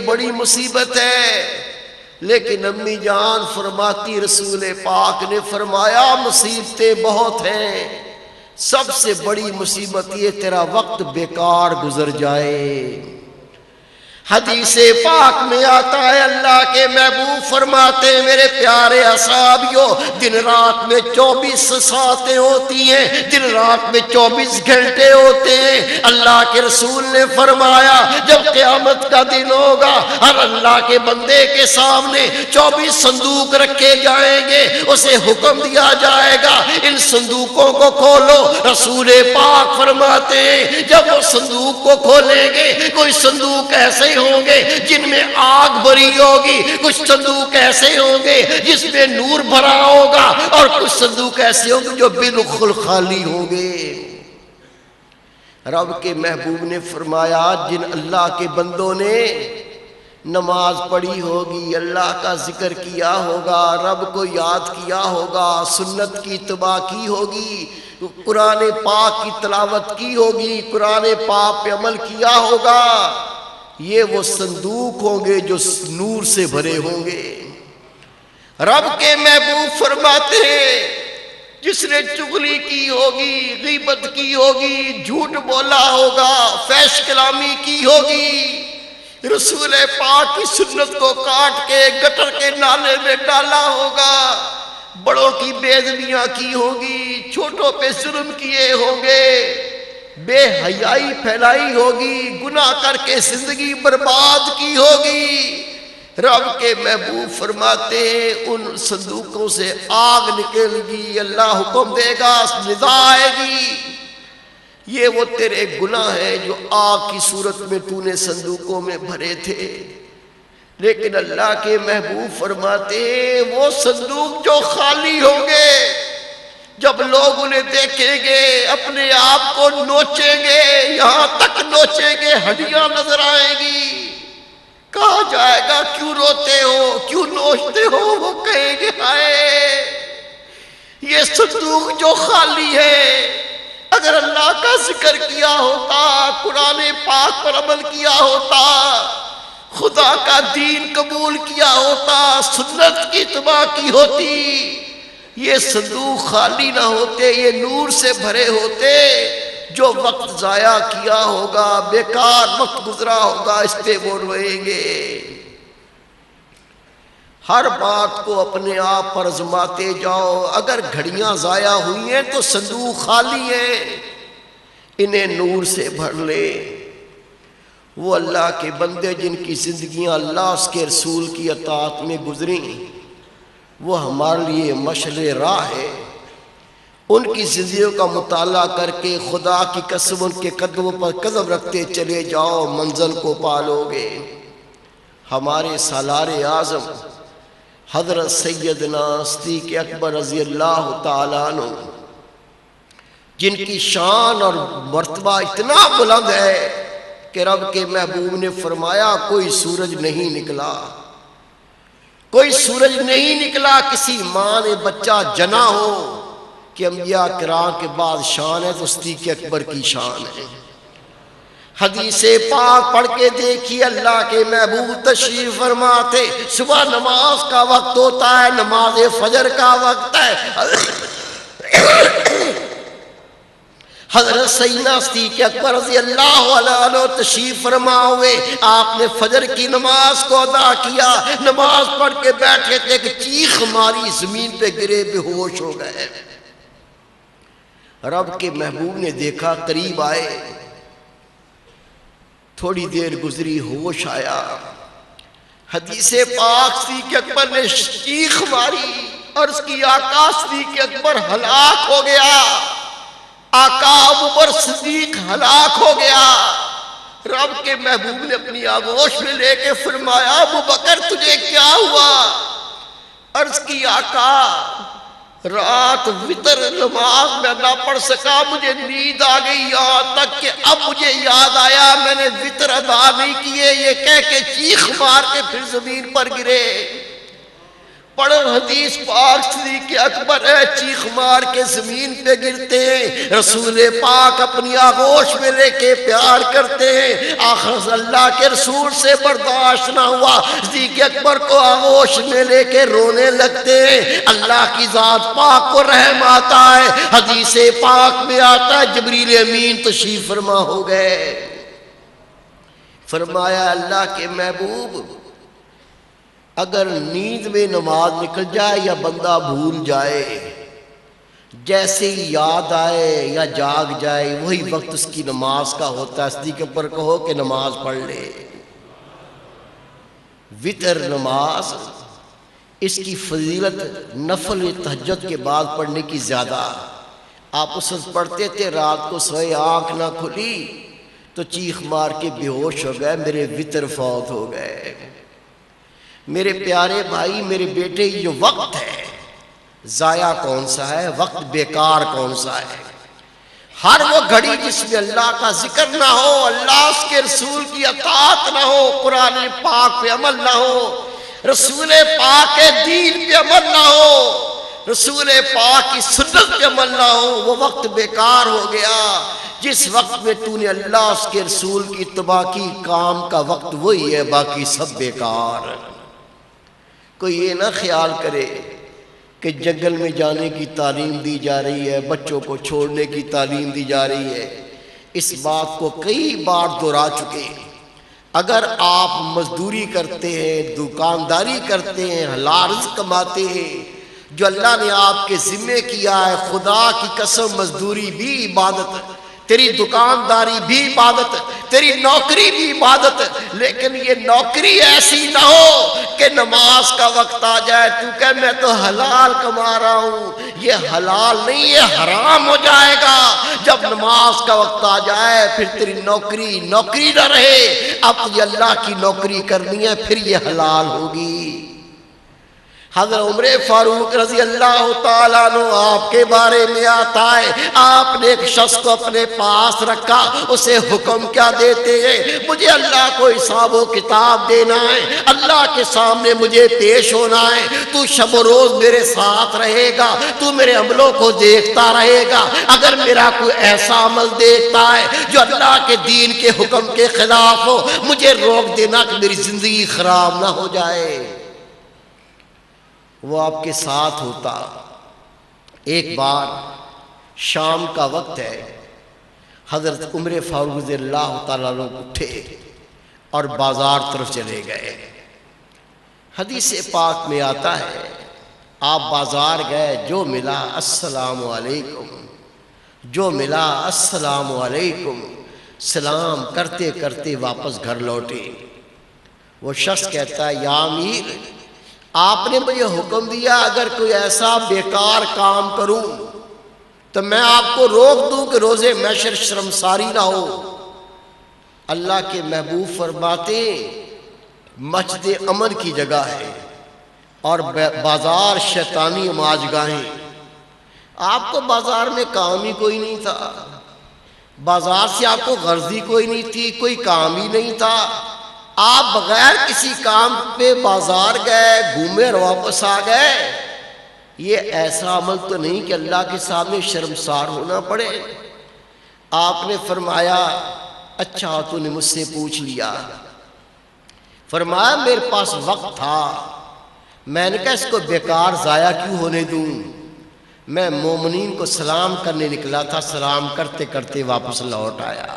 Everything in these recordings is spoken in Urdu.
بڑی مصیبت ہے، لیکن امی جان فرماتی رسول پاک نے فرمایا مصیبتیں بہت ہیں، سب سے بڑی مصیبت یہ تیرا وقت بیکار گزر جائے۔ حدیث پاک میں آتا ہے اللہ کے محبوب فرماتے ہیں میرے پیارے اصحابیوں، دن رات میں 24 ساعتیں ہوتی ہیں، دن رات میں 24 گھنٹے ہوتے ہیں۔ اللہ کے رسول نے فرمایا جب قیامت کا دن ہوگا، ہر اللہ کے بندے کے سامنے 24 صندوق رکھے جائیں گے، اسے حکم دیا جائے گا ان صندوقوں کو کھولو۔ رسول پاک فرماتے ہیں جب وہ صندوق کو کھولیں گے، کوئی صندوق ایسے ہوں گے جن میں آگ بھری ہوگی، کچھ صندوق ایسے ہوں گے جس میں نور بھرا ہوگا، اور کچھ صندوق ایسے ہوں گے جو بالکل خالی ہوں گے۔ رب کے محبوب نے فرمایا جن اللہ کے بندوں نے نماز پڑھی ہوگی، اللہ کا ذکر کیا ہوگا، رب کو یاد کیا ہوگا، سنت کی اتباع کی ہوگی، قرآن پاک کی تلاوت کی ہوگی، قرآن پاک پہ عمل کیا ہوگا، یہ وہ صندوق ہوں گے جو نور سے بھرے ہوں گے۔ رب کے محبوب فرماتے ہیں جس نے چغلی کی ہوگی، غیبت کی ہوگی، جھوٹ بولا ہوگا، فحش کلامی کی ہوگی، رسول پاک کی سنت کو کاٹ کے گٹر کے نالے میں ڈالا ہوگا، بڑوں کی بے ادبیاں کی ہوگی، چھوٹوں پہ ظلم کیے ہوں گے، بے حیائی پھیلائی ہوگی، گناہ کر کے زندگی برباد کی ہوگی، رب کے محبوب فرماتے ہیں ان صندوقوں سے آگ نکل گی، اللہ حکم دے گا، ندا آئے گی، یہ وہ تیرے گناہ ہیں جو آگ کی صورت میں تو نے صندوقوں میں بھرے تھے۔ لیکن اللہ کے محبوب فرماتے ہیں وہ صندوق جو خالی ہوں گے، جب لوگ انہیں دیکھیں گے اپنے آپ کو نوچیں گے، یہاں تک نوچیں گے ہڈیاں نظر آئیں گی، کہا جائے گا کیوں روتے ہو، کیوں نوچتے ہو، وہ کہیں گے ہائے یہ صندوق جو خالی ہے، اگر اللہ کا ذکر کیا ہوتا، قرآن پاک پر عمل کیا ہوتا، خدا کا دین قبول کیا ہوتا، سنت کی اتباع کی ہوتی، یہ صندوق خالی نہ ہوتے، یہ نور سے بھرے ہوتے۔ جو وقت ضائع کیا ہوگا، بیکار وقت گزرا ہوگا، اس پہ وہ روئیں گے۔ ہر بات کو اپنے آپ پر آزماتے جاؤ، اگر گھڑیاں ضائع ہوئی ہیں تو صندوق خالی ہے، انہیں نور سے بھر لے۔ وہ اللہ کے بندے جن کی زندگیاں اللہ اس کے رسول کی اطاعت میں گزریں، وہ ہمارے لیے مشعل راہ ہے۔ ان کی زندگیوں کا مطالعہ کر کے خدا کی قسم ان کے قدموں پر قدم رکھتے چلے جاؤ، منزل کو پالو گے۔ ہمارے سالار اعظم حضرت سیدنا صدیق اکبر رضی اللہ تعالیٰ عنہ، جن کی شان اور مرتبہ اتنا بلند ہے کہ رب کے محبوب نے فرمایا کوئی سورج نہیں نکلا، کوئی سورج نہیں نکلا، کسی ماں نے بچہ جنا ہو کہ انبیاء کرام کے بعد شان ہے تو صدیق اکبر کی شان ہے۔ حدیث پاک پڑھ کے دیکھیے، اللہ کے محبوب تشریف فرماتے، صبح نماز کا وقت ہوتا ہے، نماز فجر کا وقت ہے، حضرت سیدنا صدیق اکبر رضی اللہ عنہ تشریف فرما ہوئے، آپ نے فجر کی نماز کو ادا کیا، نماز پڑھ کے بیٹھے تھے کہ چیخ ماری، زمین پہ گرے، بے ہوش ہو گئے۔ رب کے محبوب نے دیکھا، قریب آئے، تھوڑی دیر گزری، ہوش آیا، حدیث پاک صدیق اکبر نے چیخ ماری، عرض کی آقا صدیق اکبر ہلاک ہو گیا، آقا ابوبکر صدیق ہلاک ہو گیا۔ رب کے محبوب نے اپنی آغوش میں لے کے فرمایا ابوبکر تجھے کیا ہوا؟ عرض کی آقا رات وتر نماز میں نہ پڑھ سکا، مجھے نیند آ گئی، یہاں تک کہ اب مجھے یاد آیا میں نے وتر ادا نہیں کیے، یہ کہہ کے چیخ مار کے پھر زمین پر گرے۔ پڑھ حدیث پاک صدیق اکبر ہے، چیخ مار کے زمین پہ گرتے ہیں، رسول پاک اپنی آغوش میں لے کے پیار کرتے ہیں، آخر اللہ کے رسول سے برداشت نہ ہوا، صدیق اکبر کو آغوش میں لے کے رونے لگتے ہیں۔ اللہ کی ذات پاک کو رحم آتا ہے، حدیث پاک میں آتا ہے جبریل امین تشریف فرما ہو گئے، فرمایا اللہ کے محبوب اگر نیند میں نماز نکل جائے یا بندہ بھول جائے، جیسے ہی یاد آئے یا جاگ جائے وہی وقت اس کی نماز کا ہوتا ہے، صدیق پر کہو کہ نماز پڑھ لے۔ وتر نماز اس کی فضیلت نفل تہجد کے بعد پڑھنے کی زیادہ، آپ اس وقت پڑھتے تھے رات کو سوئے آنکھ نہ کھلی تو چیخ مار کے بے ہوش ہو گئے میرے وتر فوت ہو گئے۔ میرے پیارے بھائی میرے بیٹے، یہ جو وقت ہے ضائع کون سا ہے، وقت بیکار کون سا ہے؟ ہر وہ گھڑی جس میں اللہ کا ذکر نہ ہو، اللہ اس کے رسول کی اطاعت نہ ہو، قرآن پاک پہ عمل نہ ہو، رسول پاک کے دین پہ عمل نہ ہو، رسول پاک کی سنت پہ عمل نہ ہو، وہ وقت بیکار ہو گیا۔ جس وقت میں تو نے اللہ اس کے رسول کی اتباع کی، کام کا وقت وہی ہے، باقی سب بیکار۔ کوئی یہ نہ خیال کرے کہ جنگل میں جانے کی تعلیم دی جا رہی ہے، بچوں کو چھوڑنے کی تعلیم دی جا رہی ہے، اس بات کو کئی بار دہرا چکے۔ اگر آپ مزدوری کرتے ہیں، دکانداری کرتے ہیں، حلال رزق کماتے ہیں، جو اللہ نے آپ کے ذمے کیا ہے، خدا کی قسم مزدوری بھی عبادت، تیری دکانداری بھی عبادت، تیری نوکری بھی عبادت، لیکن یہ نوکری ایسی نہ ہو کہ نماز کا وقت آ جائے تو کہ میں تو حلال کما رہا ہوں، یہ حلال نہیں، یہ حرام ہو جائے گا۔ جب نماز کا وقت آ جائے پھر تیری نوکری نہ رہے، اب تجھے اللہ کی نوکری کرنی ہے، پھر یہ حلال ہوگی۔ حضرت عمر فاروق رضی اللہ تعالیٰ عنہ آپ کے بارے میں آتا ہے، آپ نے ایک شخص کو اپنے پاس رکھا، اسے حکم کیا دیتے ہیں؟ مجھے اللہ کو حساب و کتاب دینا ہے، اللہ کے سامنے مجھے پیش ہونا ہے، تو شب و روز میرے ساتھ رہے گا، تو میرے عملوں کو دیکھتا رہے گا، اگر میرا کوئی ایسا عمل دیکھتا ہے جو اللہ کے دین کے حکم کے خلاف ہو، مجھے روک دینا کہ میری زندگی خراب نہ ہو جائے۔ وہ آپ کے ساتھ ہوتا۔ ایک بار شام کا وقت ہے، حضرت عمر فاروق رضی اللہ تعالیٰ عنہ اٹھے اور بازار طرف چلے گئے۔ حدیث پاک میں آتا ہے آپ بازار گئے، جو ملا السلام علیکم، جو ملا السلام علیکم، سلام کرتے کرتے واپس گھر لوٹے۔ وہ شخص کہتا ہے یا امیر، آپ نے مجھے حکم دیا اگر کوئی ایسا بیکار کام کروں تو میں آپ کو روک دوں کہ روزے محشر شرمساری نہ ہو۔ اللہ کے محبوب فرماتے مسجد امن کی جگہ ہے اور بازار شیطانی نماز گاہیں۔ آپ کو بازار میں کام ہی کوئی نہیں تھا، بازار سے آپ کو غرضی کوئی نہیں تھی، کوئی کام ہی نہیں تھا، آپ بغیر کسی کام پہ بازار گئے، گھومے اور واپس آ گئے۔ یہ ایسا عمل تو نہیں کہ اللہ کے سامنے شرمسار ہونا پڑے۔ آپ نے فرمایا اچھا تو نے مجھ سے پوچھ لیا۔ فرمایا میرے پاس وقت تھا، میں نے کہا اس کو بیکار ضائع کیوں ہونے دوں، میں مومنین کو سلام کرنے نکلا تھا، سلام کرتے کرتے واپس لوٹ آیا۔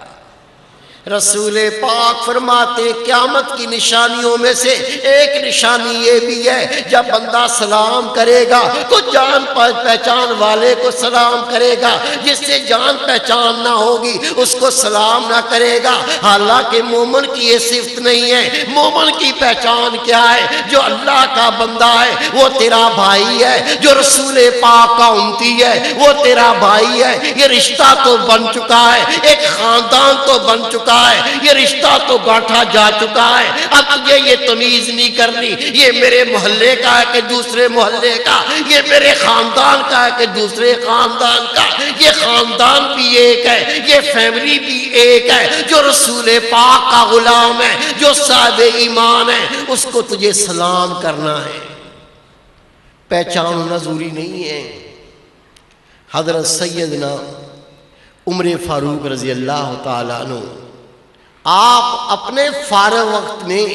رسول پاک فرماتے قیامت کی نشانیوں میں سے ایک نشانی یہ بھی ہے جب بندہ سلام کرے گا تو جان پہچان والے کو سلام کرے گا، جس سے جان پہچان نہ ہوگی اس کو سلام نہ کرے گا۔ حالانکہ مومن کی یہ صفت نہیں ہے۔ مومن کی پہچان کیا ہے؟ جو اللہ کا بندہ ہے وہ تیرا بھائی ہے، جو رسول پاک کا امتی ہے وہ تیرا بھائی ہے۔ یہ رشتہ تو بن چکا ہے، ایک خاندان تو بن چکا ہے، یہ رشتہ تو گاٹھا جا چکا ہے۔ اب تجھے یہ تمیز نہیں کرنی یہ میرے محلے کا ہے کہ دوسرے محلے کا، یہ میرے خاندان کا ہے کہ دوسرے خاندان کا، یہ خاندان بھی ایک ہے، یہ فیملی بھی ایک ہے۔ جو رسول پاک کا غلام ہے، جو صاحب ایمان ہے، اس کو تجھے سلام کرنا ہے۔ پہچان ہونا ضروری نہیں ہے۔ حضرت سیدنا عمر فاروق رضی اللہ تعالیٰ عنہ آپ اپنے فارغ وقت میں